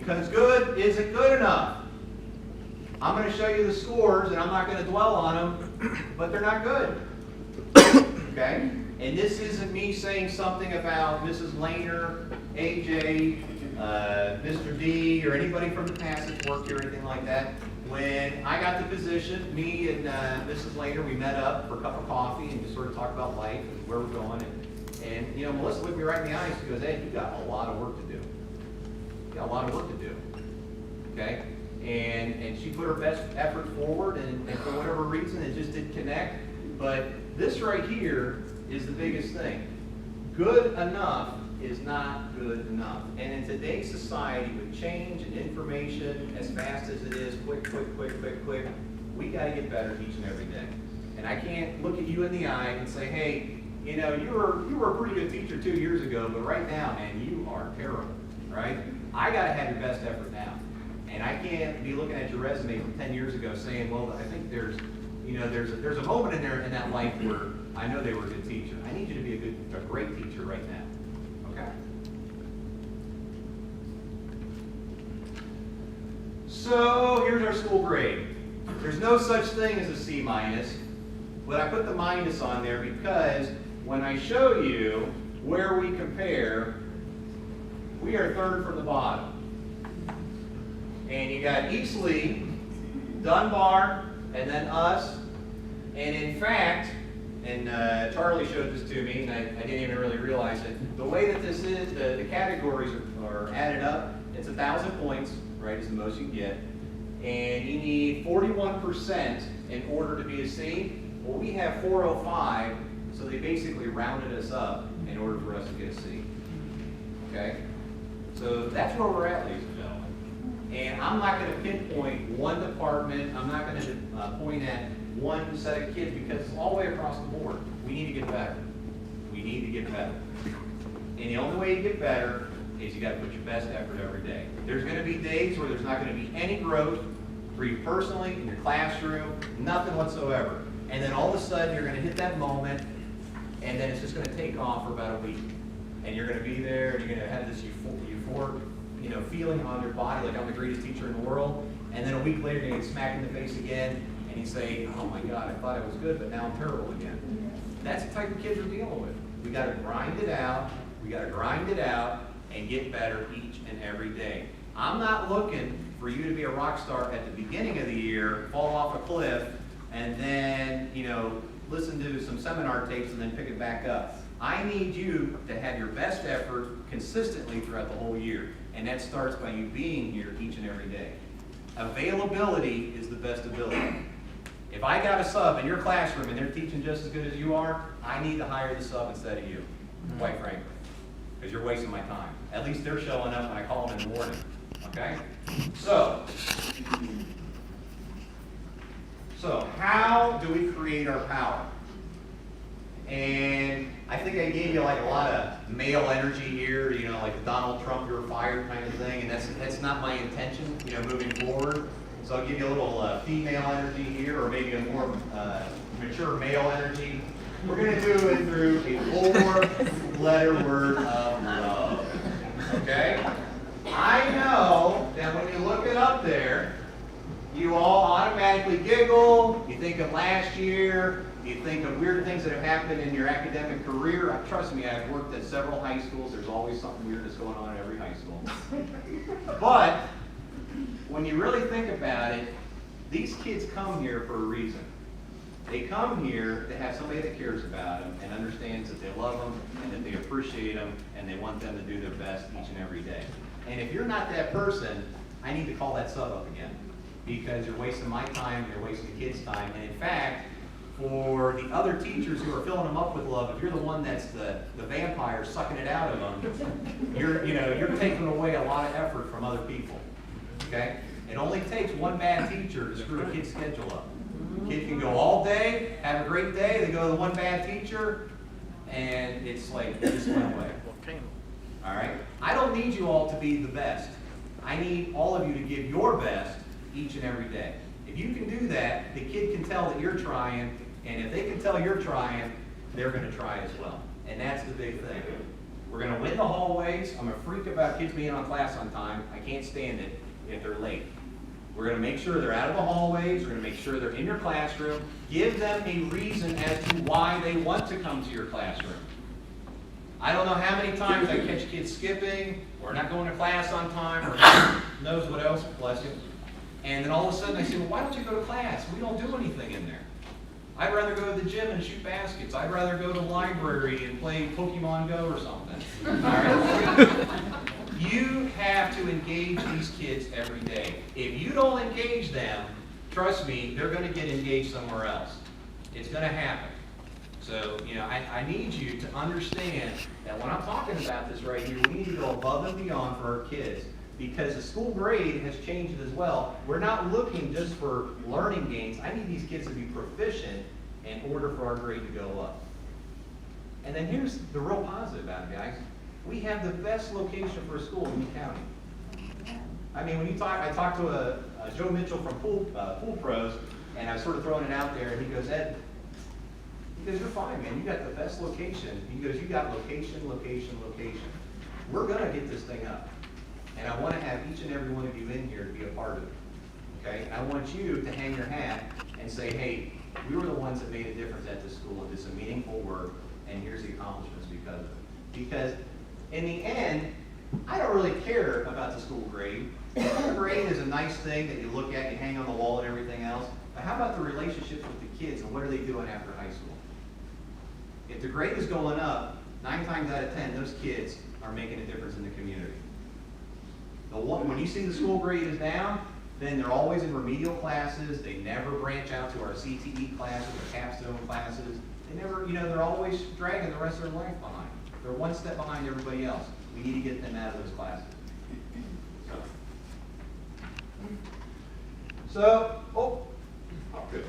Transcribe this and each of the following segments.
because good isn't good enough. I'm going to show you the scores, and I'm not going to dwell on them, but they're not good. Okay? And this isn't me saying something about Mrs. Lehner, AJ, Mr. D, or anybody from the past that's worked here or anything like that. When I got the position, me and Mrs. Lehner, we met up for a cup of coffee and just sort of talked about life and where we're going. And you know, Melissa looked me right in the eyes. She goes, "Ed, you got a lot of work to do. You got a lot of work to do." Okay? And she put her best effort forward, and for whatever reason, it just didn't connect. But this right here is the biggest thing. Good enough is not good enough. And in today's society, with change and information as fast as it is, quick, we got to get better each and every day. And I can't look at you in the eye and say, "Hey, you know, you were a pretty good teacher 2 years ago, but right now, man, you are terrible," right? I got to have your best effort now. And I can't be looking at your resume from 10 years ago saying, "Well, I think there's a moment in there in that life where I know they were a good teacher." I need you to be a great teacher right now. Okay? So here's our school grade. There's no such thing as a C minus, but I put the minus on there because when I show you where we compare, we are third from the bottom. And you got Eastleigh, Dunbar, and then us. And in fact, and Charlie showed this to me, and I didn't even really realize it. The way that this is, the categories are added up. It's 1,000 points, right, is the most you can get. And you need 41% in order to be a C. Well, we have 405, so they basically rounded us up in order for us to get a C. Okay? So that's where we're at, ladies and gentlemen. And I'm not going to pinpoint one department. I'm not going to point at one set of kids because it's all the way across the board. We need to get better. We need to get better. And the only way you get better is you got to put your best effort every day. There's going to be days where there's not going to be any growth for you personally, in your classroom, nothing whatsoever. And then all of a sudden you're going to hit that moment, and then it's just going to take off for about a week. And you're going to be there, and you're going to have this euphoric, feeling on your body like I'm the greatest teacher in the world. And then a week later, you're going to get smacked in the face again, and you say, "Oh my God, I thought I was good, but now I'm terrible again." That's the type of kids we're dealing with. We got to grind it out. We got to grind it out and get better each and every day. I'm not looking for you to be a rock star at the beginning of the year, fall off a cliff, and then, listen to some seminar tapes and then pick it back up. I need you to have your best effort consistently throughout the whole year. And that starts by you being here each and every day. Availability is the best ability. If I got a sub in your classroom and they're teaching just as good as you are, I need to hire the sub instead of you, quite frankly, because you're wasting my time. At least they're showing up when I call them in the morning. Okay? So how do we create our power? And I think I gave you like a lot of male energy here, like the Donald Trump, "you're fired" kind of thing, and that's not my intention, moving forward. So I'll give you a little female energy here, or maybe a more mature male energy. We're going to do it through a 4-letter word of love. Okay? I know that when you look it up there, you all automatically giggle, you think of last year, you think of weird things that have happened in your academic career. Trust me, I've worked at several high schools. There's always something weird that's going on at every high school. But when you really think about it, these kids come here for a reason. They come here to have somebody that cares about them and understands that they love them and that they appreciate them and they want them to do their best each and every day. And if you're not that person, I need to call that sub up again, because you're wasting my time, you're wasting the kids' time. And in fact, for the other teachers who are filling them up with love, if you're the one that's the vampire sucking it out of them, you're taking away a lot of effort from other people. Okay? It only takes one bad teacher to screw a kid's schedule up. A kid can go all day, have a great day, they go to the one bad teacher, and it's like this went away. All right? I don't need you all to be the best. I need all of you to give your best each and every day. If you can do that, the kid can tell that you're trying, and if they can tell you're trying, they're going to try as well. And that's the big thing. We're going to win the hallways. I'm a freak about kids being on class on time. I can't stand it if they're late. We're going to make sure they're out of the hallways. We're going to make sure they're in your classroom. Give them a reason as to why they want to come to your classroom. I don't know how many times I catch kids skipping or not going to class on time or knows what else, bless you. And then all of a sudden I say, well, why don't you go to class? We don't do anything in there. I'd rather go to the gym and shoot baskets. I'd rather go to the library and play Pokemon Go or something. All right? You have to engage these kids every day. If you don't engage them, trust me, they're going to get engaged somewhere else. It's going to happen. So, I need you to understand that when I'm talking about this right here, we need to go above and beyond for our kids. Because the school grade has changed as well. We're not looking just for learning gains. I need these kids to be proficient in order for our grade to go up. And then here's the real positive about it, guys. We have the best location for a school in the county. I mean, I talked to a Joe Mitchell from Pool Pros, and I was sort of throwing it out there, and he goes, Ed, you're fine, man. You got the best location. He goes, you got location, location, location. We're going to get this thing up. And I want to have each and every one of you in here to be a part of it. Okay? I want you to hang your hat and say, hey, we were the ones that made a difference at this school. It's a meaningful work, and here's the accomplishments because of it. Because in the end, I don't really care about the school grade. The school grade is a nice thing that you look at, you hang on the wall and everything else. But how about the relationships with the kids and what are they doing after high school? If the grade is going up, 9 times out of 10, those kids are making a difference in the community. When you see the school grade is down, then they're always in remedial classes. They never branch out to our CTE classes or capstone classes. They never, they're always dragging the rest of their life behind. They're one step behind everybody else. We need to get them out of those classes. Good.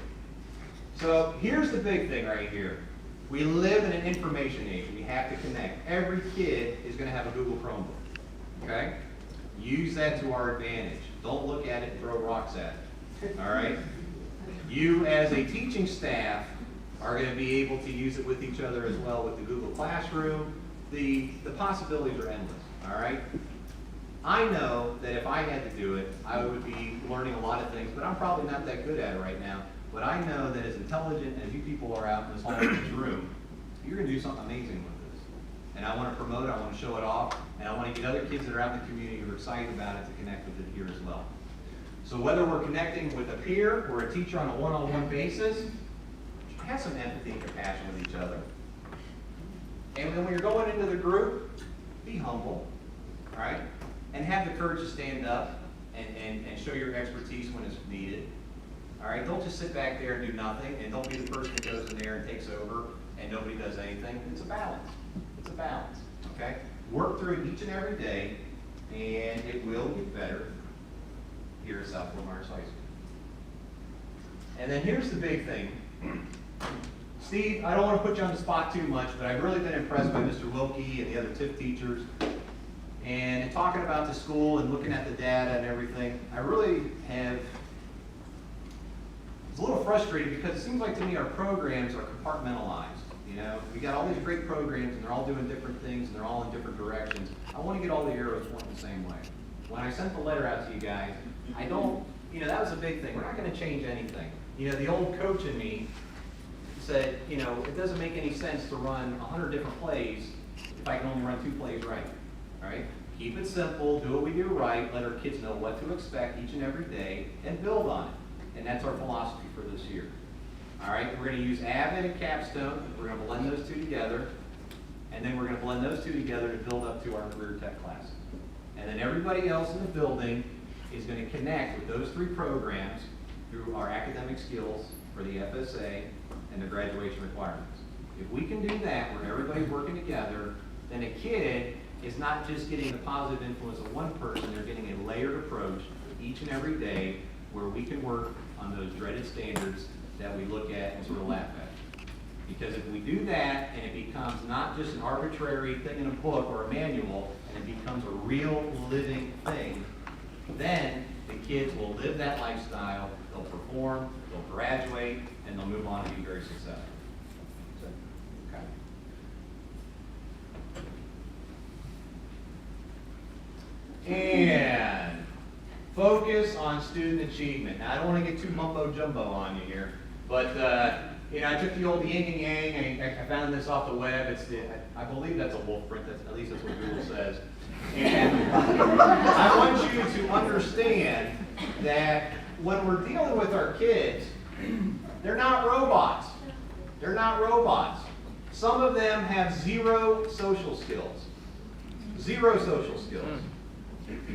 So here's the big thing right here. We live in an information age. We have to connect. Every kid is going to have a Google Chromebook. Okay? Use that to our advantage. Don't look at it and throw rocks at it. All right? You as a teaching staff are going to be able to use it with each other as well with the Google Classroom. The possibilities are endless. All right? I know that if I had to do it, I would be learning a lot of things, but I'm probably not that good at it right now. But I know that as intelligent as you people are out in this room, you're going to do something amazing with this. And I want to promote it, I want to show it off, and I want to get other kids that are out in the community who are excited about it to connect with it here as well. So whether we're connecting with a peer or a teacher on a one-on-one basis, have some empathy and compassion with each other. And then when you're going into the group, be humble, all right? And have the courage to stand up and show your expertise when it's needed. All right, don't just sit back there and do nothing, and don't be the person that goes in there and takes over and nobody does anything. It's a balance. It's a balance, okay? Work through it each and every day, and it will get better here at South Fort Myers High School. And then here's the big thing. Steve, I don't want to put you on the spot too much, but I've really been impressed by Mr. Wilkie and the other TIF teachers. And in talking about the school and looking at the data and everything, I really have, it's a little frustrated because it seems like to me our programs are compartmentalized. We got all these great programs and they're all doing different things and they're all in different directions. I want to get all the arrows pointing the same way. When I sent the letter out to you guys, I don't, that was a big thing. We're not going to change anything. The old coach in me said, it doesn't make any sense to run 100 different plays if I can only run 2 plays right. All right? Keep it simple, do what we do right, let our kids know what to expect each and every day, and build on it. And that's our philosophy for this year. All right? We're going to use Avid and Capstone. We're going to blend those 2 together. And then we're going to blend those 2 together to build up to our career tech class. And then everybody else in the building is going to connect with those 3 programs through our academic skills for the FSA and the graduation requirements. If we can do that, where everybody's working together, then a kid is not just getting the positive influence of one person, they're getting a layered approach each and every day where we can work on those dreaded standards that we look at and sort of laugh at. Because if we do that and it becomes not just an arbitrary thing in a book or a manual, and it becomes a real living thing, then the kids will live that lifestyle, they'll perform, they'll graduate, and they'll move on to be very successful. So, okay. And focus on student achievement. Now, I don't want to get too mumbo-jumbo on you here, but I took the old yin and yang. I found this off the web. I believe that's a wolf print. At least that's what Google says. And I want you to understand that when we're dealing with our kids, they're not robots. They're not robots. Some of them have zero social skills. Zero social skills.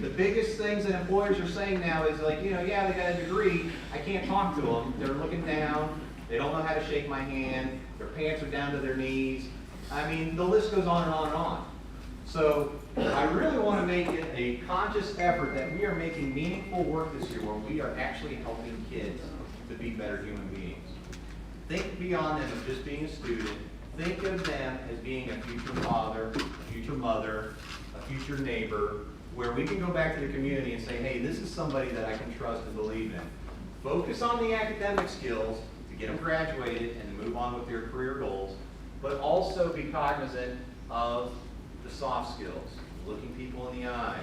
The biggest things that employers are saying now is like, yeah, they got a degree. I can't talk to them. They're looking down. They don't know how to shake my hand. Their pants are down to their knees. I mean, the list goes on and on and on. So I really want to make it a conscious effort that we are making meaningful work this year where we are actually helping kids to be better human beings. Think beyond them of just being a student. Think of them as being a future father, a future mother, a future neighbor, where we can go back to the community and say, hey, this is somebody that I can trust and believe in. Focus on the academic skills to get them graduated and to move on with their career goals, but also be cognizant of the soft skills, looking people in the eye,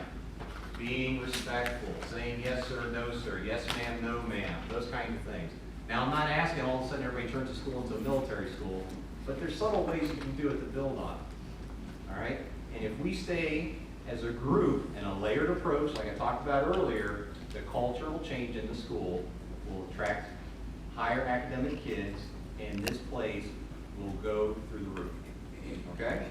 being respectful, saying yes sir, no sir, yes ma'am, no ma'am, those kinds of things. Now, I'm not asking all of a sudden everybody turns the school into a military school, but there's subtle ways you can do it to build on it. All right? And if we stay as a group in a layered approach, like I talked about earlier, the culture will change in the school, will attract higher academic kids, and this place will go through the roof. Okay?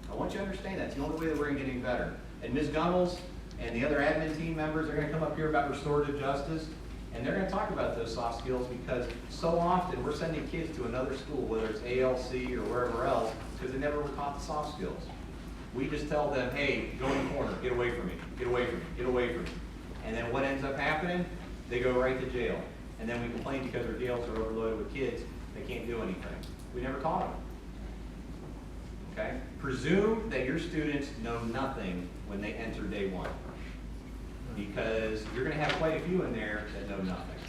I want you to understand that. It's the only way that we're going to get any better. And Ms. Gunnels and the other admin team members are going to come up here about restorative justice, and they're going to talk about those soft skills because so often we're sending kids to another school, whether it's ALC or wherever else, because they never were taught the soft skills. We just tell them, hey, go in the corner, get away from me, get away from me, get away from me. And then what ends up happening? They go right to jail. And then we complain because our jails are overloaded with kids, they can't do anything. We never taught them. Okay? Presume that your students know nothing when they enter day one. Because you're going to have quite a few in there that know nothing.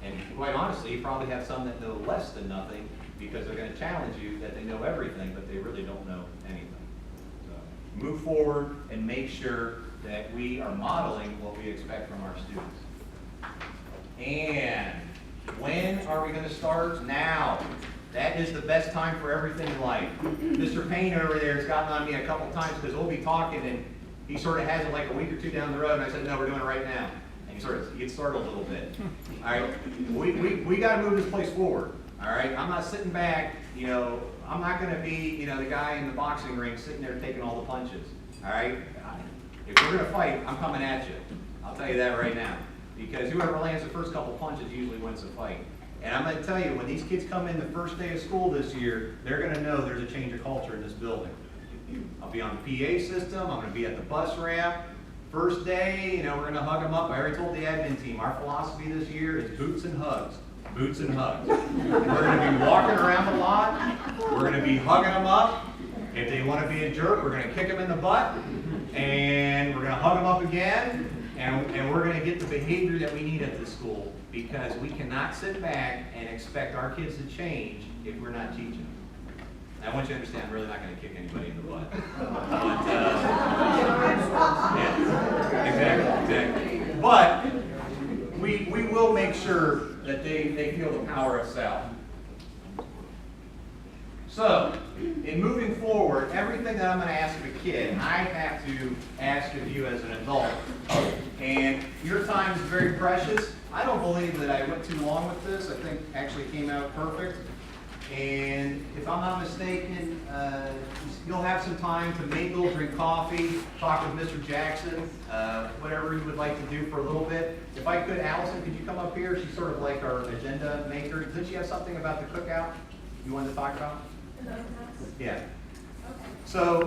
And quite honestly, you probably have some that know less than nothing because they're going to challenge you that they know everything, but they really don't know anything. So move forward and make sure that we are modeling what we expect from our students. And when are we going to start? Now. That is the best time for everything in life. Mr. Payne over there has gotten on me a couple times because we'll be talking and he sort of has it like a week or two down the road, and I said, no, we're doing it right now. And he gets startled a little bit. All right, we got to move this place forward. All right, I'm not sitting back. I'm not going to be the guy in the boxing ring sitting there taking all the punches. All right, if we're going to fight, I'm coming at you. I'll tell you that right now, because whoever lands the first couple punches usually wins the fight. And I'm going to tell you, when these kids come in the first day of school this year, they're going to know there's a change of culture in this building. I'll be on the PA system. I'm going to be at the bus ramp. First day, we're going to hug them up. I already told the admin team, our philosophy this year is boots and hugs. Boots and hugs. We're going to be walking around a lot. We're going to be hugging them up. If they want to be a jerk, we're going to kick them in the butt. And we're going to hug them up again. And we're going to get the behavior that we need at this school, because we cannot sit back and expect our kids to change if we're not teaching them. I want you to understand, I'm really not going to kick anybody in the butt. But, yeah, exactly. But we will make sure that they feel the power of self. So, in moving forward, everything that I'm going to ask of a kid, I have to ask of you as an adult. And your time is very precious. I don't believe that I went too long with this. I think actually came out perfect. And if I'm not mistaken, you'll have some time to mingle, drink coffee, talk with Mr. Jackson, whatever you would like to do for a little bit. If I could, Allison, could you come up here? She's sort of like our agenda maker. Did you have something about the cookout you wanted to talk about? Yeah. Okay. So